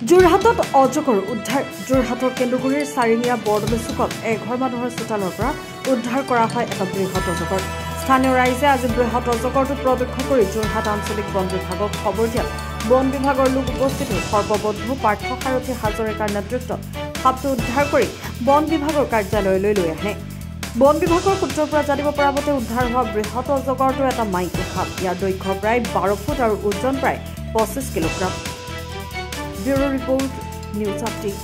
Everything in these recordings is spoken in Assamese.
যোৰহাটত অজগৰ উদ্ধাৰ যোৰহাটৰ কেন্দুগুৰিৰ চাৰিঙীয়া বৰদলৈ চুকত এঘৰ মানুহৰ চোতালৰ পৰা উদ্ধাৰ কৰা হয় এটা বৃহৎ অজগৰ স্থানীয় ৰাইজে আজি বৃহৎ অজগৰটো প্ৰত্যক্ষ কৰি যোৰহাট আঞ্চলিক বন বিভাগক খবৰ দিয়াত বন বিভাগৰ লোক উপস্থিত হৈ সৰ্ববন্ধু পাৰ্থ সাৰথী হাজৰিকাৰ নেতৃত্বত সাপটো উদ্ধাৰ কৰি বন বিভাগৰ কাৰ্যালয়লৈ লৈ আহে বন বিভাগৰ সূত্ৰৰ পৰা জানিব পৰা মতে উদ্ধাৰ হোৱা বৃহৎ অজগৰটো এটা মাইকী সাপ ইয়াৰ দৈৰ্ঘ্য প্ৰায় 12 ফুট আৰু ওজন প্ৰায় 25 kilogram Bureau Report, News Update.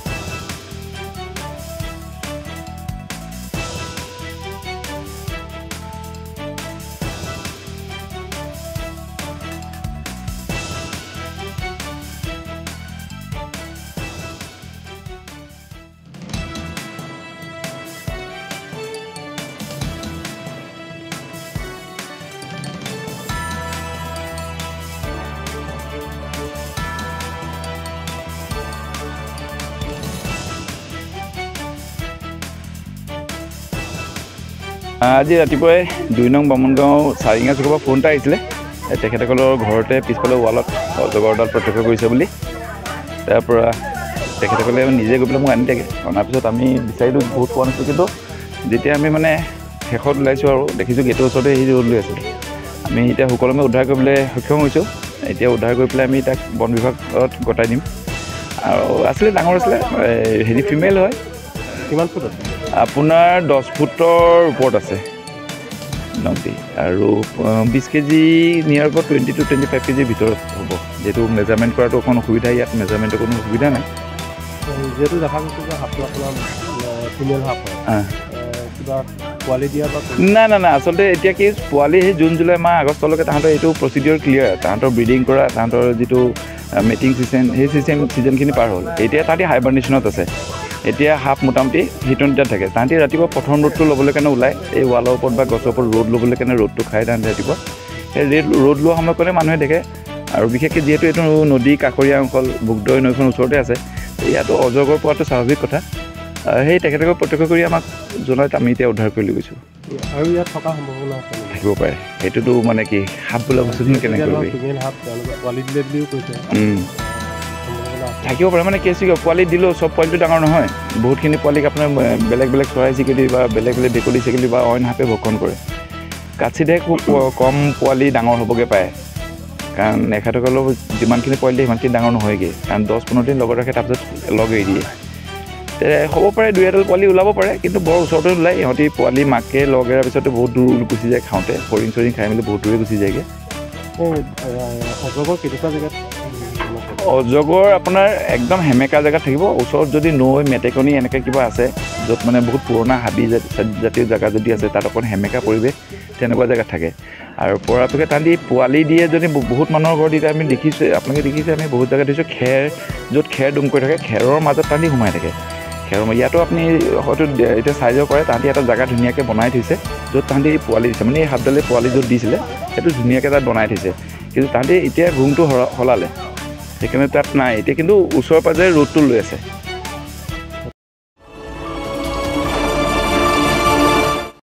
আজি ৰাতিপুৱাই 2 নং বামুণগাঁও চাৰিঙা চুকৰ পৰা ফোন এটা আহিছিলে তেখেতসকলৰ ঘৰতে পিছফালে ৱালত অজগৰডাল প্ৰত্যক্ষ কৰিছে বুলি তাৰ পৰা তেখেতসকলে নিজে গৈ পেলাই মোক আনি থাকে অনাৰ পিছত আমি বিচাৰিলোঁ বহুত পোৱা নাছিলোঁ কিন্তু যেতিয়া আমি মানে শেষত ওলাইছোঁ আৰু দেখিছোঁ গেটৰ ওচৰতে সেই ৰ'দ লৈ আছিলোঁ আমি এতিয়া সুকলমে উদ্ধাৰ কৰিবলৈ সক্ষম হৈছোঁ এতিয়া উদ্ধাৰ কৰি পেলাই আমি তাক বন বিভাগত গতাই দিম আৰু আছিলে ডাঙৰ আছিলে হেৰি ফিমেল হয় কিমান ফুট আছে আপোনাৰ 10 ফুটৰ ওপৰত আছে নমতি আৰু 20 কেজি নিয়াৰ পৰা 20 to 25 কেজিৰ ভিতৰত হ'ব যেটো মেজাৰমেণ্ট কৰাটো অকণ অসুবিধা ইয়াত মেজাৰমেণ্টৰ কোনো সুবিধা নাই যেটো দেখা গৈছে যে হাতটো আপোনাৰ ফিমেল হাফ হয় কিবা পোৱালি দিয়া বা না আচলতে এতিয়া কি পোৱালি সেই জুন জুলাই মাহ আগষ্টলৈকে তাহাঁতৰ এইটো প্ৰচিডিউৰ ক্লিয়াৰ তাহাঁতৰ ব্ৰিডিং কৰা তাহাঁতৰ যিটো মেটিং ছিজন সেই ছিজনখিনি পাৰ হ'ল এতিয়া তাহাঁতি হাইবাৰনেশ্যনত আছে এতিয়া হাফ মোটামুটি হিটনিটাত থাকে তাহাঁতি ৰাতিপুৱা প্ৰথম ৰ'দটো ল'বলৈ কাৰণে ওলায় এই ৱালৰ ওপৰত বা গছৰ ওপৰত ৰ'দ ল'বলৈ কাৰণে ৰ'দটো খাই তাহাঁতি ৰাতিপুৱা সেই ৰ'দ লোৱা সময়ত কাৰণে মানুহে দেখে আৰু বিশেষকৈ যিহেতু এইটো নদী কাষৰীয়া অঞ্চল বুকদৈ নৈখন ওচৰতে আছে ইয়াতো অজগৰ পোৱাটো স্বাভাৱিক কথা সেই তেখেতসকলক প্ৰত্যক্ষ কৰি আমাক জনাত আমি এতিয়া উদ্ধাৰ কৰি লৈ গৈছোঁ আৰু ইয়াত থকা সম্ভাৱনা আছে থাকিব পাৰে সেইটোতো মানে কি সাপ বোলা বস্তুটো কেনেকৈ কৰিবি পোৱালি দিলে বুলিও কৈছে থাকিব পাৰে মানে কেছি পোৱালি দিলেও চব পোৱালিটো ডাঙৰ নহয় বহুতখিনি পোৱালিক আপোনাৰ বেলেগ বেলেগ চৰাই চিৰিকটি বা বেলেগ বেলেগ বেকুলি চেকুলি বা অইন সাপে ভক্ষণ কৰে কাঠিতে খুব কম পোৱালি ডাঙৰ হ'বগৈ পাৰে কাৰণ এখেতসকলৰ যিমানখিনি পোৱালি দিয়ে সিমানখিনি ডাঙৰ নহয়গৈ কাৰণ 10-15 দিন লগত ৰাখে তাৰপিছত লগ এৰি দিয়ে হ'ব পাৰে 2-3 পোৱালি ওলাব পাৰে কিন্তু বৰ ওচৰতে ওলায় ইহঁতি পোৱালি মাকে লগ এৰাৰ পিছতে বহুত দূৰ গুচি যায় খাওঁতে ফৰিং চৰিং খাই মেলি বহুত দূৰে গুচি যায়গৈ অজগৰ কেনেকুৱা জেগাত অজগৰ আপোনাৰ একদম হেমেকা জেগাত থাকিব ওচৰত যদি নৈ মেটেকনি এনেকৈ কিবা আছে য'ত মানে বহুত পুৰণা হাবি জাতীয় জেগা যদি আছে তাত অকণ হেমেকা পৰিৱেশ তেনেকুৱা জেগাত থাকে আৰু পৰাপক্ষে তাহাঁতি পোৱালি দিয়ে যদি বহুত মানুহৰ ঘৰত এতিয়া আমি দেখিছোঁ আপোনালোকে দেখিছে আমি বহুত জেগাত দেখিছোঁ খেৰ য'ত খেৰ ডুম কৰি থাকে খেৰৰ মাজত তাহাঁতি সোমাই থাকে খেৰৰ ইয়াতো আপুনি হয়তো এতিয়া চাইজৰ কৰে তাহাঁতি এটা জেগা ধুনীয়াকৈ বনাই থৈছে য'ত তাহাঁতি পোৱালি দিছে মানে এই সাপডালে পোৱালি য'ত দিছিলে সেইটো ধুনীয়াকৈ তাত বনাই থৈছে কিন্তু তাহাঁতি এতিয়া ঘুমটো সলালে সেইকাৰণে তাত নাই এতিয়া কিন্তু ওচৰে পাজৰে ৰ'দটো লৈ আছে